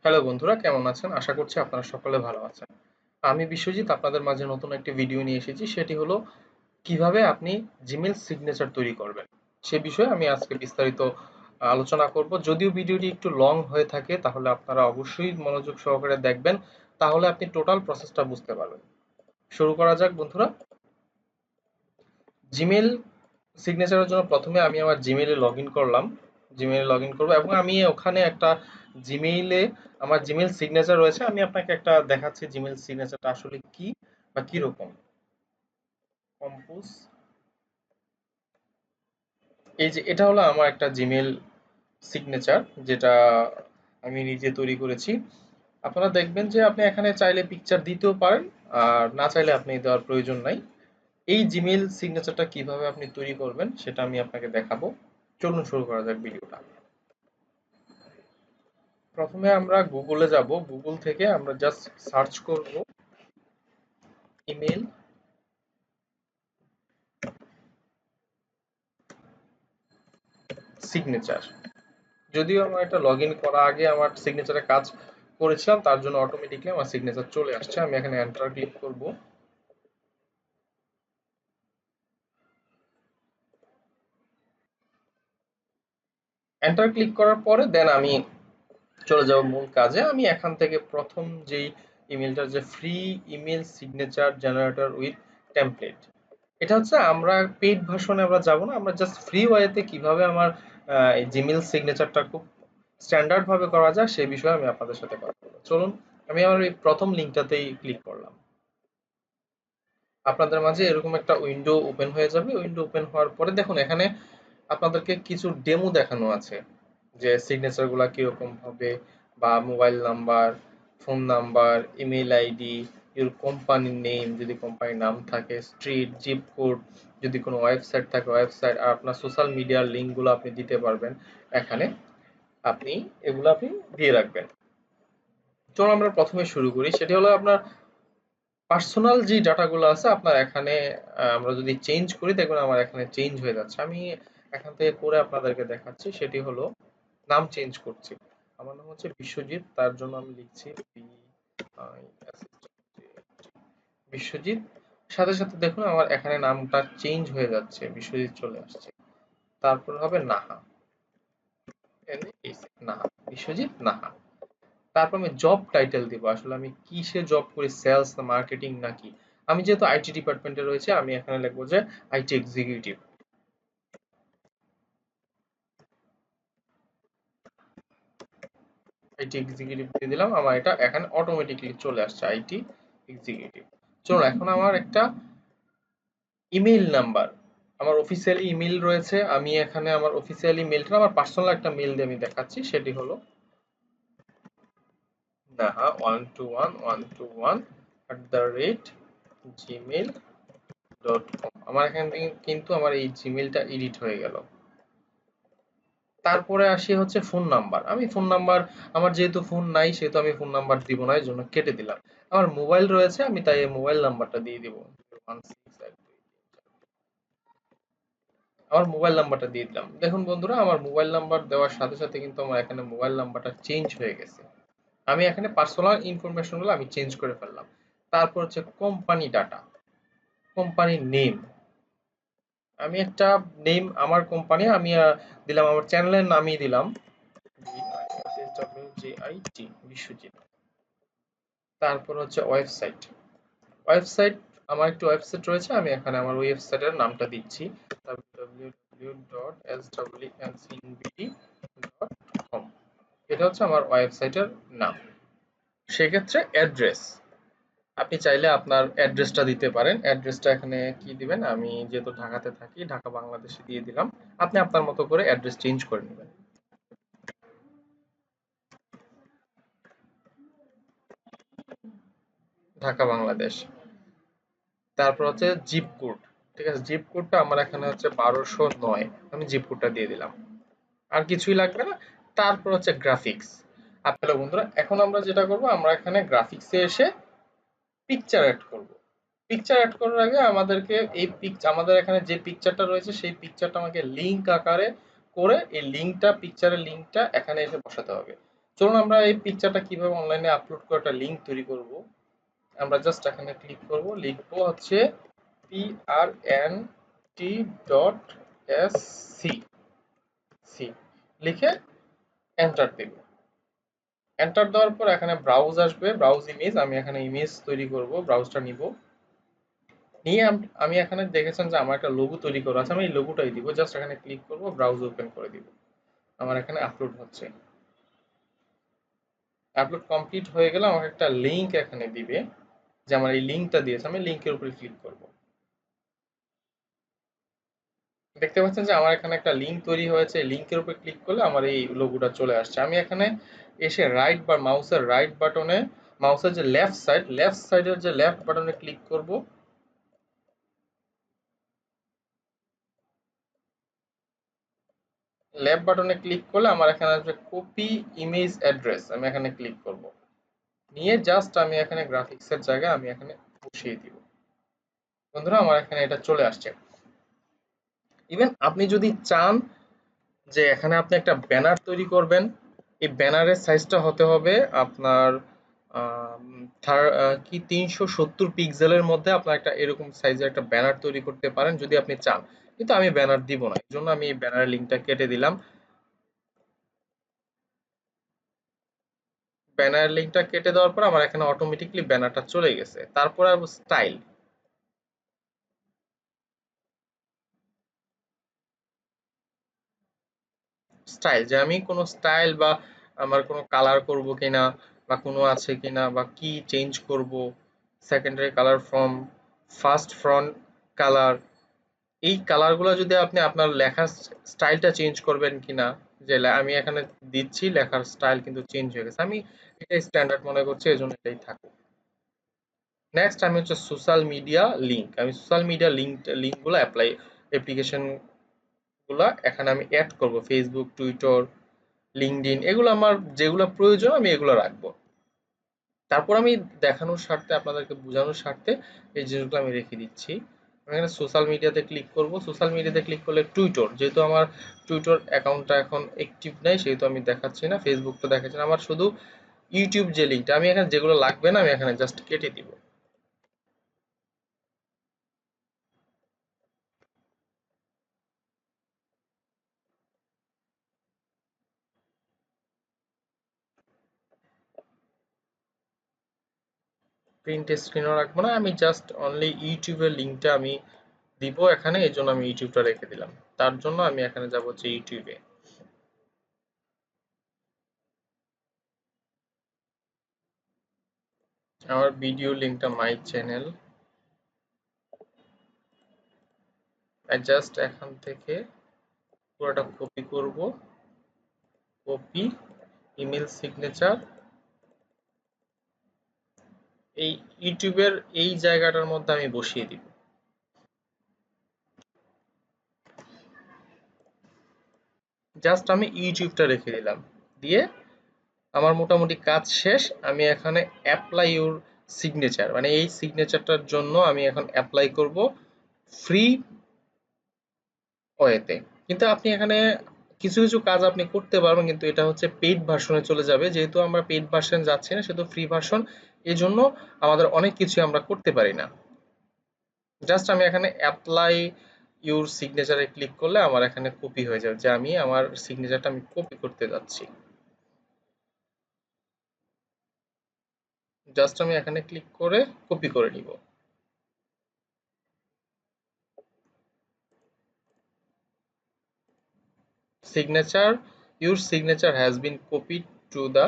Hello বন্ধুরা, কেমন আছেন? আশা করছি আপনারা সকলে ভালো আছেন। আমি বিশ্বজিৎ আপনাদের মাঝে নতুন একটি ভিডিও নিয়ে এসেছি। সেটি হলো কিভাবে আপনি জিমেইল সিগনেচার তৈরি করবেন। সে বিষয়ে আমি আজকে বিস্তারিত আলোচনা করব। যদিও ভিডিওটি একটু লং হয়ে থাকে তাহলে আপনারা অবশ্যই মনোযোগ সহকারে দেখবেন। তাহলে আপনি টোটাল প্রসেসটা বুঝতে পারবেন। শুরু করা যাক বন্ধুরা। জিমেইল সিগনেচারের জন্য প্রথমে আমি আমার জিমেইলে লগ ইন করলাম। জিমেইলে লগ ইন করবো এবং আমি ওখানে একটা জিমেইলে আমার জিমেইল সিগনেচার রয়েছে। আমি আপনাকে একটা দেখাচ্ছি জিমেইল সিগনেচারটা আসলে কি বা কিরকম। কম্পোজ, এই যে এটা হলো আমার একটা জিমেইল সিগনেচার, যেটা আমি নিজে তৈরি করেছি। আপনারা দেখবেন যে আপনি এখানে চাইলে পিকচার দিতেও পারেন, আর না চাইলে আপনি দেওয়ার প্রয়োজন নাই। এই জিমেইল সিগনেচারটা কিভাবে আপনি তৈরি করবেন সেটা আমি আপনাকে দেখাবো। চলুন শুরু করা যাক ভিডিওটা। প্রথমে আমরা গুগলে যাব। গুগল থেকে আমরা জাস্ট সার্চ করব ইমেল সিগনেচার। যদিও আমার এটা লগ ইন করা আগে আমার সিগনেচারে কাজ করেছিলাম, তার জন্য অটোমেটিকলি আমার সিগনেচার চলে আসছে। আমি এখানে এন্টার ক্লিক করব। এন্টার ক্লিক করার পরে দেন আমি চলে যাব মূল কাজে। আমি এখান থেকে প্রথম যেই ইমেলটা, যে free email signature generator with template, এটা হচ্ছে আমরা পেইড ভার্সনে আমরা যাব না, আমরা জাস্ট ফ্রি ওয়েতে কিভাবে আমার এই জিমেইল সিগনেচারটা খুব স্ট্যান্ডার্ড ভাবে করা যায় সেই বিষয়ে আমি আপনাদের সাথে কথা বলবো। চলুন, আমি আমার এই প্রথম লিঙ্কটাতেই ক্লিক করলাম। আপনাদের মাঝে এরকম একটা উইন্ডো ওপেন হয়ে যাবে। উইন্ডো ওপেন হওয়ার পরে দেখুন এখানে আপনাদেরকে কিছু ডেমো দেখানো আছে, যে সিগনেচার গুলা কিরকম হবে, বা mobile number, phone number, email ID, your কোম্পানির নেম যদি কোম্পানির নাম থাকে, স্ট্রিট, জিপ কোড, যদি কোনো ওয়েবসাইট থাকে ওয়েবসাইট, আর আপনার সোশ্যাল মিডিয়ার লিঙ্ক গুলো আপনি দিতে পারবেন। এখানে আপনি এগুলো আপনি দিয়ে রাখবেন। চলুন আমরা প্রথমে শুরু করি। সেটি হলো আপনার পার্সোনাল যে ডাটাগুলো আছে আপনার এখানে। আমরা যদি চেঞ্জ করি দেখবেন আমার এখানে চেঞ্জ হয়ে যাচ্ছে। আমি এখান থেকে করে আপনাদেরকে দেখাচ্ছি। সেটি হলো নাম চেঞ্জ করছি। আমার নাম হচ্ছে বিশ্বজিৎ, তার জন্য আমি লিখছি বিশ্বজিৎ। সাথে সাথে দেখুন আমার এখানে নামটা চেঞ্জ হয়ে যাচ্ছে, বিশ্বজিৎ চলে আসছে। তারপর হবে নাহা, নাহা, বিশ্বজিৎ নাহা। তারপর আমি জব টাইটেল দিব, আসলে আমি কিসে জব করি, সেলস না মার্কেটিং নাকি। আমি যেহেতু আইটি ডিপার্টমেন্টে রয়েছে আমি এখানে লিখবো যে আইটি এক্সিকিউটিভ। আইটি এক্সিকিউটিভ দিয়ে দিলাম। আমার এটা এখানে অটোমেটিকলি চলে আসছে আইটি এক্সিকিউটিভ। চলুন এখন আমার একটা ইমেইল নাম্বার, আমার অফিসিয়ালি ইমেইল রয়েছে। আমি এখানে আমার অফিসিয়ালি মেইলটা, আমার পার্সোনাল একটা মেইল দিয়ে আমি দেখাচ্ছি। সেটি হলো নাহা 121 121@gmail.com। আমার এখান থেকে কিন্তু আমার এই জিমেইলটা এডিট হয়ে গেল। তারপরে আসি হচ্ছে ফোন নাম্বার। আমি ফোন নাম্বার, আমার যেহেতু ফোন নাই সেহেতু আমি ফোন নাম্বার দিব না, এই জন্য কেটে দিলাম। আমার মোবাইল রয়েছে, আমি তাই এই মোবাইল নাম্বারটা দিয়ে দিব। আমার মোবাইল নাম্বারটা দিয়ে দিলাম। দেখুন বন্ধুরা, আমার মোবাইল নাম্বার দেওয়ার সাথে সাথে কিন্তু আমার এখানে মোবাইল নাম্বারটা চেঞ্জ হয়ে গেছে। আমি এখানে পার্সোনাল ইনফরমেশন গুলো আমি চেঞ্জ করে ফেললাম। তারপর হচ্ছে কোম্পানি ডাটা, কোম্পানির নেম। আমি একটা নেম, আমার কোম্পানি আমি দিলাম, আমার চ্যানেলের নামই দিলাম বিআইএসডব্লিউজেআইটি বিশ্বজিৎ। তারপর হচ্ছে ওয়েবসাইট। ওয়েবসাইট, আমার একটি ওয়েবসাইট রয়েছে, আমি এখানে আমার ওয়েবসাইটের নামটা দিচ্ছি www.swncnbd.com। এটা হচ্ছে আমার ওয়েবসাইটের নাম। সেক্ষেত্রে অ্যাড্রেস, আপনি চাইলে আপনার অ্যাড্রেসটা দিতে পারেন। অ্যাড্রেসটা এখানে কি দিবেন, আমি যেহেতু ঢাকাতে থাকি ঢাকা বাংলাদেশে দিয়ে দিলাম। আপনি আপনার মতো করে অ্যাড্রেস চেঞ্জ করে নেবেন। ঢাকা বাংলাদেশ। তারপর হচ্ছে জিপ কোড। ঠিক আছে, জিপ কোডটা আমার এখানে হচ্ছে 1209, আমি জিপ কোডটা দিয়ে দিলাম। আর কিছুই লাগবে না। তারপর হচ্ছে গ্রাফিক্স। হ্যালো বন্ধুরা, এখন আমরা যেটা করব, আমরা এখানে গ্রাফিক্সে এসে পিকচার অ্যাড করব। পিকচার অ্যাড করার আগে আমাদেরকে এই পিকচার, আমাদের এখানে যে পিকচারটা রয়েছে সেই পিকচারটা আমাকে লিংক আকারে করে এই লিংকটা, পিকচারের লিংকটা এখানে এসে বসাতে হবে। চলুন আমরা এই পিকচারটা কিভাবে অনলাইনে আপলোড করে একটা লিংক তৈরি করব। আমরা জাস্ট এখানে ক্লিক করব, লিখবো হচ্ছে prnt.sc লিখে এন্টার দেব। এন্টার দেওয়ার পর এখানে ব্রাউজ আসবে, ব্রাউজ ইমেজ। আমি এখানে ইমেজ তৈরি করব, ব্রাউজটা নিব, নিয়ে আমি এখানে দেখেছেন যে আমার একটা লোগো তৈরি করা আছে, আমি এই লোগোটাই দিব। জাস্ট এখানে ক্লিক করব, ব্রাউজ ওপেন করে দিব। আমার এখানে আপলোড হচ্ছে। আপলোড কমপ্লিট হয়ে গেলে আমাকে একটা লিংক এখানে দিবে, যে আমার এই লিংকটা দিয়েছে, আমি লিংকের উপরে ক্লিক করব। দেখতে পাচ্ছেন যে আমার এখানে একটা লিংক তৈরি হয়েছে। লিংকের উপর ক্লিক করলে আমার এই লোগোটা চলে আসছে। আমি এখানে এসে রাইট বা মাউসের রাইট বাটনে, মাউসের যে লেফট সাইডের যে লেফট বাটনে ক্লিক করব। লেফট বাটনে ক্লিক করলে আমার এখানে আসবে কপি ইমেজ অ্যাড্রেস। আমি এখানে ক্লিক করব, নিয়ে জাস্ট আমি এখানে গ্রাফিক্সের জায়গায় আমি এখানে বসিয়ে দিব। বন্ধুরা আমার এখানে এটা চলে আসছে। ইভেন আপনি যদি চান যে এখানে আপনি একটা ব্যানার তৈরি করবেন, এই ব্যানারের সাইজটা হতে হবে আপনার কি 370 পিক্সেলের মধ্যে আপনার একটা এরকম সাইজের একটা ব্যানার তৈরি করতে পারেন যদি আপনি চান। কিন্তু আমি ব্যানার দিব না, এই জন্য আমি এই ব্যানারের লিঙ্কটা কেটে দিলাম। ব্যানারের লিঙ্কটা কেটে দেওয়ার পর আমার এখানে অটোমেটিকলি ব্যানারটা চলে গেছে। তারপর আর স্টাইল, যে আমি কোনো স্টাইল বা আমার কোনো কালার করব কিনা, বা কোনো আছে কিনা, বা কি চেঞ্জ করব, secondary colour from first front colour, এই কালারগুলো যদি আপনি আপনার লেখার স্টাইলটা চেঞ্জ করবেন কিনা। যে আমি এখানে দিচ্ছি, লেখার স্টাইল কিন্তু চেঞ্জ হয়ে গেছে, আমি এটাই স্ট্যান্ডার্ড মনে করছি, এই জন্য এটাই থাকুক। নেক্সট আমি হচ্ছে সোশ্যাল মিডিয়া লিঙ্ক, আমি সোশ্যাল মিডিয়া লিঙ্কগুলো অ্যাপ্লিকেশন গুলা এখানে আমি অ্যাড করব। ফেসবুক, টুইটার, লিঙ্কডইন, এগুলো আমার যেগুলো প্রয়োজন আমি এগুলো রাখবো। তারপর আমি দেখানোর স্বার্থে, আপনাদেরকে বোঝানোর স্বার্থে এই জিনিসগুলো আমি রেখে দিচ্ছি। আমি এখানে সোশ্যাল মিডিয়াতে ক্লিক করব। সোশ্যাল মিডিয়াতে ক্লিক করলে টুইটার, যেহেতু আমার টুইটার অ্যাকাউন্টটা এখন অ্যাক্টিভ নাই সেহেতু আমি দেখাচ্ছি না। ফেসবুক তো দেখাচ্ছি না। আমার শুধু ইউটিউব যে লিঙ্কটা, আমি এখানে যেগুলো লাগবে না আমি এখানে জাস্ট কেটে দিব। প্রিন্ট স্ক্রিনও রাখবো না, আমি জাস্ট অনলি ইউটিউবের লিঙ্কটা আমি দিব এখানে, এই জন্য আমি ইউটিউবটা রেখে দিলাম। তার জন্য আমি এখানে যাব হচ্ছে ইউটিউবে। আমার ভিডিও লিঙ্কটা মাই চ্যানেল, জাস্ট এখান থেকে পুরোটা কপি করব। কপি ইমেল সিগনেচার, এই ইউটিউবের এই জায়গাটার মধ্যে আমি বসিয়ে দিব। জাস্ট আমি ইউটিউবটা রেখে দিলাম, দিয়ে আমার মোটামুটি কাজ শেষ। আমি এখানে অ্যাপ্লাই ইউর সিগনেচার, মানে এই সিগনেচারটার জন্য আমি এখন অ্যাপ্লাই করব ফ্রি ওয়েতে। কিন্তু আপনি এখানে কিছু কিছু কাজ আপনি করতে পারবেন, কিন্তু এটা হচ্ছে পেইড ভার্সনে চলে যাবে। যেহেতু আমরা পেইড ভার্সন যাচ্ছি না, সেহেতু ফ্রি ভার্সন, এই জন্য আমাদের অনেক কিছু আমরা করতে পারি না। জাস্ট আমি এখানে অ্যাপ্লাই ইউর সিগনেচারে ক্লিক করলে আমার এখানে কপি হয়ে যাবে, যে আমি আমার সিগনেচারটা আমি কপি করতে যাচ্ছি। জাস্ট আমি এখানে ক্লিক করে কপি করে নিব। Signature, your signature has been copied to the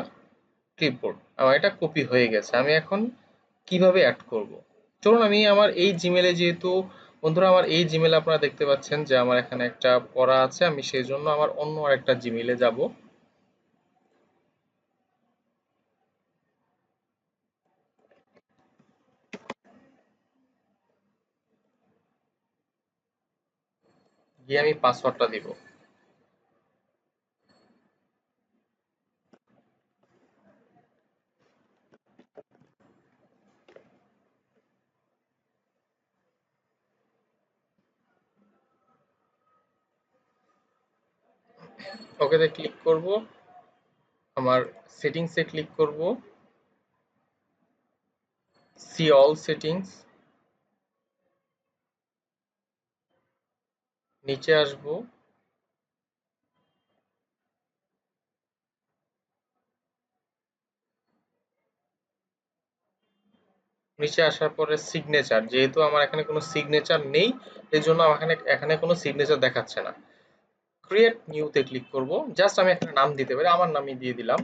clipboard. আমার এটা কপি হয়ে গেছে। আমি এখন কিভাবে অ্যাড করব? চলুন আমি আমার এই জিমেলে, যেহেতু বন্ধুরা আমার এই জিমেলে আপনারা দেখতে পাচ্ছেন যে আমার এখানে একটা পড়া আছে, আমি সেই জন্য আমার অন্য আরেকটা জিমেলে যাব। গিয়ে আমি পাসওয়ার্ডটা দিব। ওকেতে ক্লিক করব। আমার সেটিংসে ক্লিক করব, সি অল সেটিংস, নিচে আসব, নিচে আসার পরে সিগনেচার, যেহেতু আমার এখানে কোনো সিগনেচার নেই এই জন্য আমার এখানে কোনো সিগনেচার দেখাচ্ছে না। ক্রিয়েট নিউতে ক্লিক করব, জাস্ট আমি একটা নাম দিতে পারি, আমার নামই দিয়ে দিলাম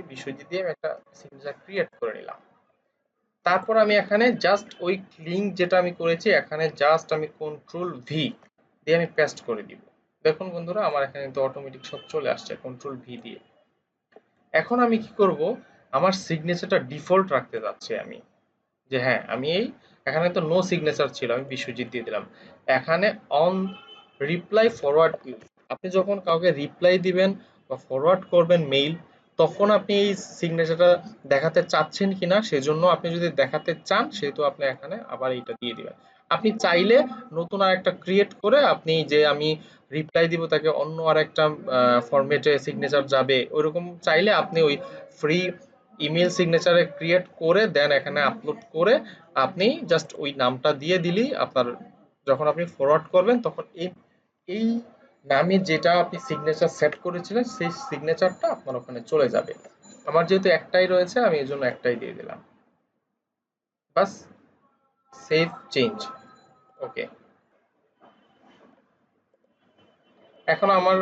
বিশ্বজিৎ দিয়ে আমি একটা সিগনেচার ক্রিয়েট করে নিলাম। তারপর আমি এখানে জাস্ট ওই লিঙ্ক যেটা আমি করেছি এখানে জাস্ট আমি কন্ট্রোল ভি দিয়ে আমি পেস্ট করে দিব। দেখুন বন্ধুরা আমার এখানে কিন্তু অটোমেটিক সব চলে আসছে কন্ট্রোল ভি দিয়ে। এখন আমি কি করব, আমার সিগনেচারটা ডিফল্ট রাখতে যাচ্ছি আমি, যে হ্যাঁ আমি এই এখানে তো নো সিগনেচার ছিল, আমি বিশ্বজিৎ দিয়ে দিলাম। এখানে অন রিপ্লাই ফরওয়ার্ড ইউ, আপনি যখন কাউকে রিপ্লাই দিবেন বা ফরওয়ার্ড করবেন মেইল, তখন আপনি এই সিগনেচারটা দেখাতে চাচ্ছেন কিনা, সেজন্য আপনি যদি দেখাতে চান সেহেতু আপনি এখানে আবার এইটা দিয়ে দিবেন। আপনি চাইলে নতুন আর একটা ক্রিয়েট করে আপনি যে আমি রিপ্লাই দিব তাকে অন্য আর একটা ফরম্যাটে সিগনেচার যাবে ওইরকম চাইলে আপনি ওই ফ্রি ইমেল সিগনেচারে ক্রিয়েট করে দেন এখানে আপলোড করে আপনি জাস্ট ওই নামটা দিয়ে দিলেই আপনার যখন আপনি ফরওয়ার্ড করবেন তখন এই নামে যেটা আপনি সিগনেচার সেট করেছিলেন সেই সিগনেচারটা আপনার ওখানে চলে যাবে। আমার যেহেতু একটাই রয়েছে আমি এই জন্য একটাই দিয়ে দিলাম, বাস। সেভ চেঞ্জ, ওকে। এখন আমার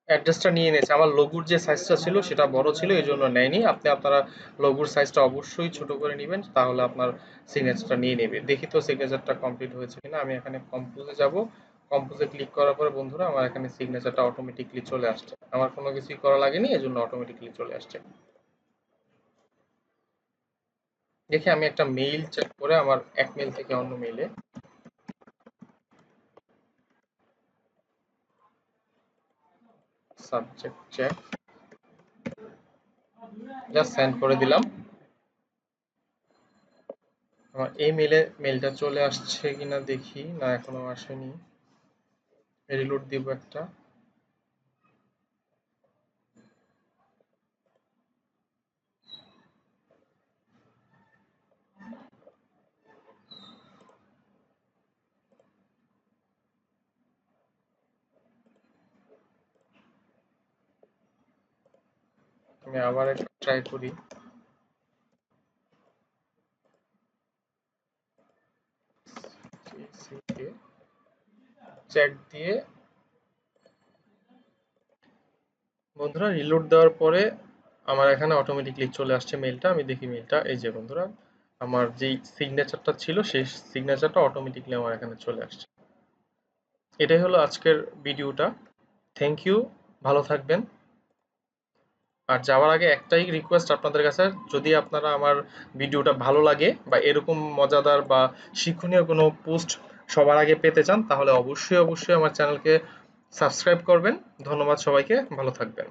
অ্যাড্রেসটা নিয়ে নিয়েছে, আমার লোগোর যে সাইজটা ছিল সেটা বড় ছিল এই জন্য নেয়নি। আপনারা লোগোর সাইজটা অবশ্যই ছোট করে নেবেন, তাহলে আপনার সিগনেচারটা নিয়ে নেবে। দেখি তো সিগনেচারটা কমপ্লিট হয়েছে কিনা। আমি এখানে কম্পোজে যাব, কম্পোজে ক্লিক করার পরে বন্ধুরা আমার এখানে সিগনেচারটা অটোমেটিকলি চলে আসছে, আমার কোনো কিছুই করা লাগেনি এই জন্য অটোমেটিকলি চলে আসছে। দেখি আমি একটা মেইল চেক করে আমার এক মেইল থেকে অন্য মেইলে সাবজেক্ট চেক জাস্ট সেন্ড করে দিলাম। আমার এই মেইলটা চলে আসছে কিনা দেখি, না এখনো আসেনি, রিলোড দিব একটা। আমি আবার একটা ট্রাই করি। চেক দিয়ে বন্ধুরা রিলোড দেওয়ার পরে আমার এখানে অটোমেটিকলি চলে আসছে মেইলটা। আমি দেখি মেইলটা, এই যে বন্ধুরা আমার যেই সিগনেচারটা ছিল সেই সিগনেচারটা অটোমেটিকলি আমার এখানে চলে আসছে। এটাই হলো আজকের ভিডিওটা। থ্যাংক ইউ, ভালো থাকবেন। আর যাওয়ার আগে একটাই রিকোয়েস্ট আপনাদের কাছে, যদি আপনারা আমার ভিডিওটা ভালো লাগে বা এরকম মজাদার বা শিক্ষণীয় কোনো পোস্ট সবার আগে পেতে চান তাহলে অবশ্যই অবশ্যই আমার চ্যানেলকে সাবস্ক্রাইব করবেন। ধন্যবাদ সবাইকে, ভালো থাকবেন।